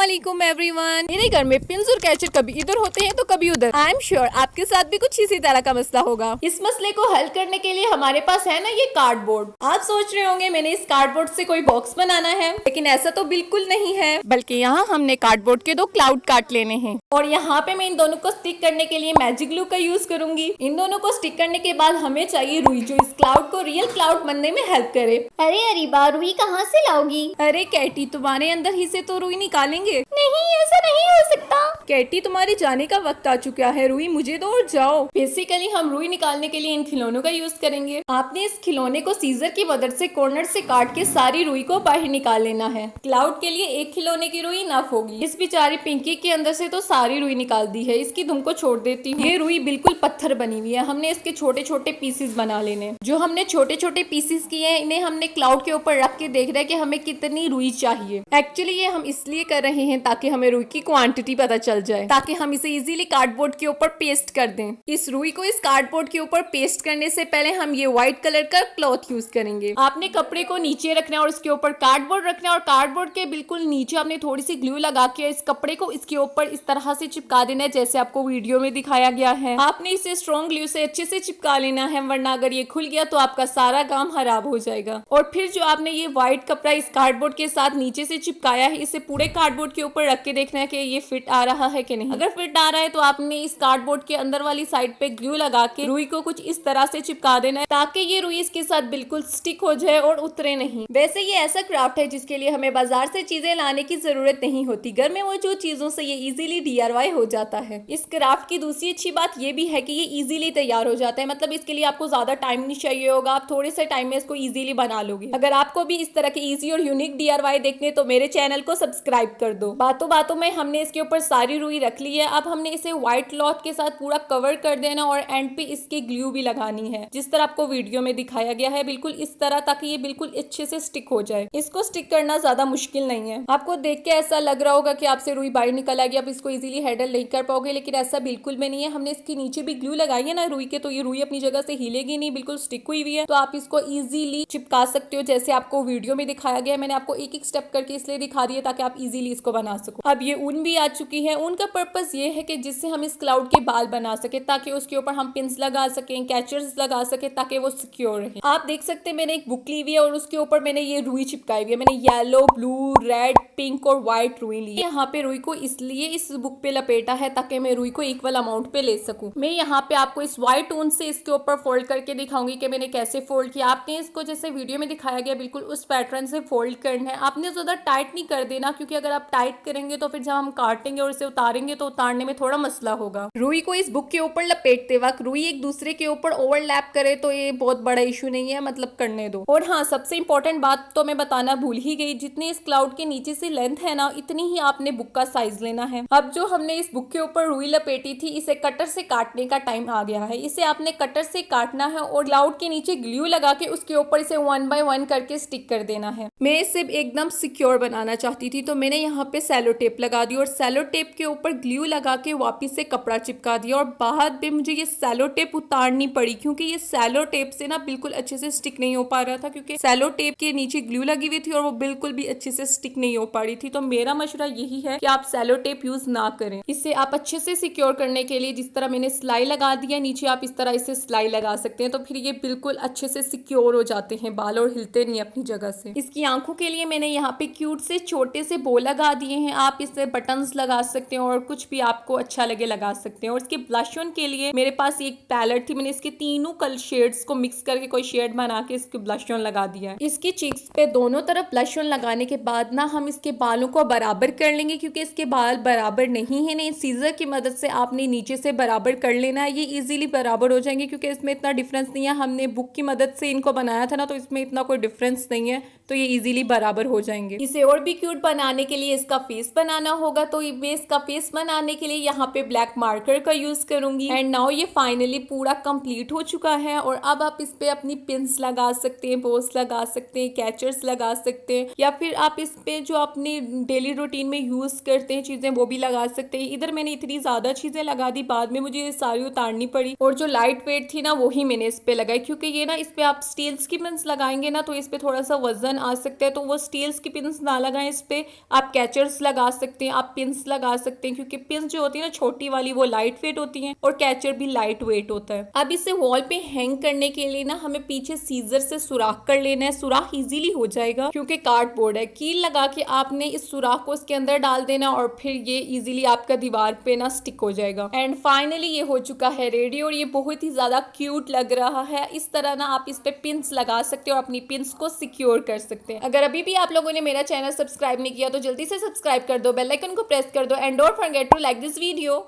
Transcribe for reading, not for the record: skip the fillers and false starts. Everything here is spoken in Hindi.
अस्सलामुअलैकुम एवरीवन। मेरे घर में पिन्स और कैचर कभी इधर होते हैं तो कभी उधर। आई एम श्योर आपके साथ भी कुछ इसी तरह का मसला होगा। इस मसले को हल करने के लिए हमारे पास है ना ये कार्डबोर्ड। आप सोच रहे होंगे मैंने इस कार्डबोर्ड से कोई बॉक्स बनाना है, लेकिन ऐसा तो बिल्कुल नहीं है, बल्कि यहाँ हमने कार्डबोर्ड के 2 क्लाउड काट लेने हैं और यहाँ पे मैं इन दोनों को स्टिक करने के लिए मैजिक ग्लू का यूज करूंगी। इन दोनों को स्टिक करने के बाद हमें चाहिए रुई, जो इस क्लाउड को रियल क्लाउड बनने में हेल्प करे। अरे अरीबा, रुई कहाँ से लाओगी? अरे कैटी, तुम्हारे अंदर ही से तो रुई निकालेंगे। नहीं, ऐसा नहीं हो सकता। कैटी, तुम्हारे जाने का वक्त आ चुका है। रुई मुझे दो और जाओ। बेसिकली हम रुई निकालने के लिए इन खिलौनों का यूज करेंगे। आपने इस खिलौने को सीजर की मदद से कॉर्नर से काट के सारी रुई को बाहर निकाल लेना है। क्लाउड के लिए एक खिलौने की रुई इनफ होगी। इस बेचारी पिंकी के अंदर से तो सारी रुई निकाल दी है। इसकी धुम को छोड़ देती हूँ। ये रुई बिल्कुल पत्थर बनी हुई है। हमने इसके छोटे छोटे पीसेस बना लेने। जो हमने छोटे छोटे पीसेस किए हैं, इन्हें हमने क्लाउड के ऊपर रख के देख रहे हैं कि हमें कितनी रुई चाहिए। एक्चुअली ये हम इसलिए कर रहे हैं ताकि हमें रुई की क्वांटिटी पता चल जाए, ताकि हम इसे इजीली कार्डबोर्ड के ऊपर पेस्ट कर दें। इस रुई को इस कार्डबोर्ड के ऊपर पेस्ट करने से पहले हम ये व्हाइट कलर का क्लॉथ यूज करेंगे। आपने कपड़े को नीचे रखना है और उसके ऊपर कार्डबोर्ड रखना है और कार्डबोर्ड के बिल्कुल नीचे आपने थोड़ी सी ग्लू लगा के इस कपड़े को इसके ऊपर इस तरह से चिपका देना है, जैसे आपको वीडियो में दिखाया गया है। आपने इसे स्ट्रॉन्ग ग्लू से अच्छे से चिपका लेना है, वरना अगर ये खुल गया तो आपका सारा काम खराब हो जाएगा। और फिर जो आपने ये व्हाइट कपड़ा इस कार्डबोर्ड के साथ नीचे से चिपकाया है, इसे पूरे कार्डबोर्ड के ऊपर रख के देखना है कि ये फिट आ रहा है कि नहीं। अगर फिट आ रहा है तो आपने इस कार्डबोर्ड के अंदर वाली साइड पे ग्लू लगा के रुई को कुछ इस तरह से चिपका देना है, ताकि ये रुई इसके साथ बिल्कुल स्टिक हो जाए और उतरे नहीं। वैसे ये ऐसा क्राफ्ट है जिसके लिए हमें बाजार से चीजें लाने की जरूरत नहीं होती। घर में मौजूद चीजों से ये इजीली DIY हो जाता है। इस क्राफ्ट की दूसरी अच्छी बात ये भी है कि ये इजीली तैयार हो जाता है। मतलब इसके लिए आपको ज्यादा टाइम नहीं चाहिए होगा, आप थोड़े से टाइम में इसको इजीली बना लोगे। अगर आपको भी इस तरह के इजी और यूनिक DIY देखने तो मेरे चैनल को सब्सक्राइब कर दो। बातों बातों में हमने इसके ऊपर सारी रुई रख ली है। अब हमने इसे व्हाइट क्लॉथ के साथ पूरा कवर कर देना और एंड पे इसकी ग्लू भी लगानी है, जिस तरह आपको वीडियो में दिखाया गया है, बिल्कुल इस तरह, ताकि ये बिल्कुल अच्छे से स्टिक हो जाए। इसको स्टिक करना ज्यादा मुश्किल नहीं है। आपको देख के ऐसा लग रहा होगा कि आपसे रुई बाहर निकल आएगी, आप इसको इजीली हैंडल नहीं कर पाओगे, लेकिन ऐसा बिल्कुल भी नहीं है। हमने इसके नीचे भी ग्लू लगाई है ना रुई के, तो ये रुई अपनी जगह से हिलेगी नहीं, बिल्कुल स्टिक हुई हुई है। तो आप इसको इजीली चिपका सकते हो, जैसे आपको वीडियो में दिखाया गया है। मैंने आपको एक एक स्टेप करके इसलिए दिखा दिया ताकि आप इजीली इसको बना सको। अब ये ऊन भी आ चुकी है। ऊन का पर्पस ये है कि जिससे हम इस क्लाउड के बाल बना सके, ताकि उसके ऊपर हम पिन्स लगा सकें, कैचर्स लगा सके, ताकि वो सिक्योर रहे। आप देख सकते हैं मैंने एक बुक ली हुई है और उसके ऊपर मैंने ये रुई चिपकाई हुई है। मैंने येलो, ब्लू, रेड, पिंक और व्हाइट रुई ली है। यहाँ पे रुई को इसलिए इस बुक पे लपेटा है ताकि मैं रुई को इक्वल अमाउंट पे ले सकूं। मैं यहाँ पे आपको इस व्हाइट ऊन से इसके ऊपर फोल्ड करके दिखाऊंगी कि मैंने कैसे फोल्ड किया। आपने इसको जैसे वीडियो में दिखाया गया बिल्कुल उस पैटर्न से फोल्ड करना है। आपने ज्यादा टाइट नहीं कर देना, क्योंकि अगर आप टाइट करेंगे तो फिर जब हम काटेंगे और इसे उतारेंगे तो उतारने में थोड़ा मसला होगा। रुई को इस बुक के ऊपर लपेटते वक्त रुई एक दूसरे के ऊपर ओवरलैप करे तो ये बहुत बड़ा इशू नहीं है, मतलब करने दो। और हाँ, सबसे इंपॉर्टेंट बात तो मैं बताना भूल ही गई, जितनी इस क्लाउड के नीचे से लेंथ है ना, इतनी ही आपने बुक का साइज लेना है। अब जो हमने इस बुक के ऊपर रुई लपेटी थी, इसे कटर से काटने का टाइम आ गया है। इसे आपने कटर से काटना है और क्लाउड के नीचे ग्लू लगा के उसके ऊपर इसे 1 बाय 1 करके स्टिक कर देना है। मैं इसे एकदम सिक्योर बनाना चाहती थी, तो मैंने यहाँ पे सेलो टेप लगा दी और सेलो टेप के ऊपर ग्लू लगा के वापिस से कपड़ा चिपका दिया। और बाद में मुझे ये सेलो टेप उतारनी पड़ी, क्योंकि ये सेलो टेप से ना बिल्कुल अच्छे से स्टिक नहीं हो पा रहा था, क्योंकि सेलो टेप के नीचे ग्लू लगी हुई थी और वो बिल्कुल भी अच्छे से स्टिक नहीं हो पा रही थी। तो मेरा मशवरा यही है कि आप सेलो टेप यूज ना करें। इसे आप अच्छे से सिक्योर करने के लिए जिस तरह मैंने सिलाई लगा दिया नीचे, आप इस तरह इसे सिलाई लगा सकते हैं, तो फिर ये बिल्कुल अच्छे से सिक्योर हो जाते हैं बाल और हिलते नहीं अपनी जगह से। इसकी आंखों के लिए मैंने यहाँ पे क्यूट से छोटे से बो लगा दिए हैं। आप इससे बटन्स लगा सकते हैं और कुछ भी आपको अच्छा लगे लगा सकते हैं। और इसके ब्लश ऑन के लिए मेरे पास एक पैलेट थी, मैंने इसके तीनों कलर शेड्स को मिक्स करके कोई शेड बना के इसके ब्लश ऑन लगा दिया है। इसकी चीक्स पे दोनों तरफ ब्लश ऑन लगाने के बाद ना हम इसके बालों को बराबर कर लेंगे, क्योंकि इसके बाल बराबर नहीं है। नहीं, सीजर की मदद से आपने नीचे से बराबर कर लेना है। ये इजीली बराबर हो जाएंगे, क्योंकि इसमें इतना डिफरेंस नहीं है। हमने बुक की मदद से इनको बनाया था ना, तो इसमें इतना कोई डिफरेंस नहीं है, तो ये इजीली बराबर हो जाएंगे। इसे और भी क्यूट बनाने के लिए इसका फेस बनाना होगा, तो मैं इसका फेस बनाने के लिए यहाँ पे ब्लैक मार्कर का यूज करूंगी। एंड नाउ ये फाइनली पूरा कंप्लीट हो चुका है। और अब आप इस पे अपनी पिन्स लगा सकते हैं, बोस लगा सकते हैं, कैचर्स लगा सकते हैं, या फिर आप इस पे जो अपने डेली रूटीन में यूज करते हैं चीजें वो भी लगा सकते हैं। इधर मैंने इतनी ज्यादा चीजें लगा दी, बाद में मुझे ये सारी उतारनी पड़ी। और जो लाइट वेट थी ना, वही मैंने इस पे लगाई, क्योंकि ये ना इस पे आप स्टील्स की पिन्स लगाएंगे ना, तो इस पे थोड़ा सा वजन आ सकता है, तो वो स्टील्स की पिन्स ना लगाएं इस पे, आप कैचर्स लगा सकते हैं, आप पिन्स लगा सकते हैं, क्योंकि पिन्स जो होती है ना छोटी वाली वो लाइट वेट होती हैं और कैचर भी लाइट वेट होता है। अब इसे वॉल पे हैंग करने के लिए ना हमें पीछे सीजर से सुराख कर लेना है। सुराख इजीली हो जाएगा क्योंकि कार्डबोर्ड है। कील लगा के आपने इस सुराख को इसके अंदर डाल देना और फिर ये इजीली आपका दीवार पे ना स्टिक हो जाएगा। एंड फाइनली ये हो चुका है रेडी और ये बहुत ही ज्यादा क्यूट लग रहा है। इस तरह ना आप इस पे पिन्स लगा सकते हो और अपनी पिन्स को सिक्योर कर सकते हैं। अगर अभी भी आप लोगों ने मेरा चैनल सब्सक्राइब नहीं किया तो जल्दी से सब्सक्राइब कर दो, बेल आइकन को प्रेस कर दो and don't forget to like this video.